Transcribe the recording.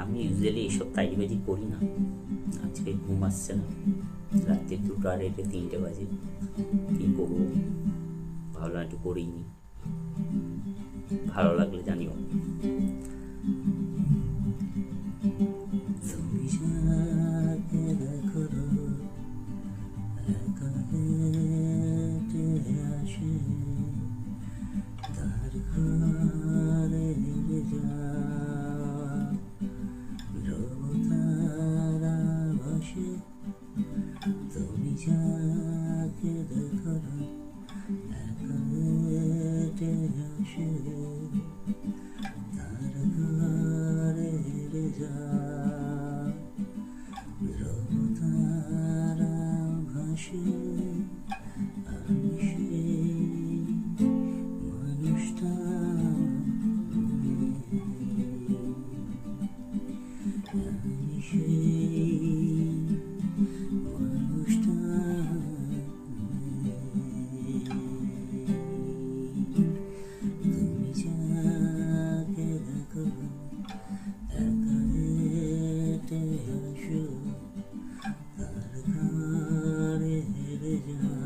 আমি ইউজুয়ালি এইসব তাইবাজি করি না। আজকে ঘুম আসছে না, রাত্রে 2টা 2:30 3টে বাজে। কী করবো ভাবলাম একটু করেই নি। ভালো লাগলে জানিও। তুমি যাকে দেখো একা হেঁটে আসে, তার ঘরে যাওয়া ধ্রুব তারা ভাসে। তুমি যাকে দেখো একা হেঁটে আসে, তার ঘরে যাওয়া ধ্রুব তারা ভাসে। আমি সেই মানুষটা, আমি সেই মানুষটা। তুমি যাকে দেখো একা হেঁটে আসো, তার ঘরে যাও।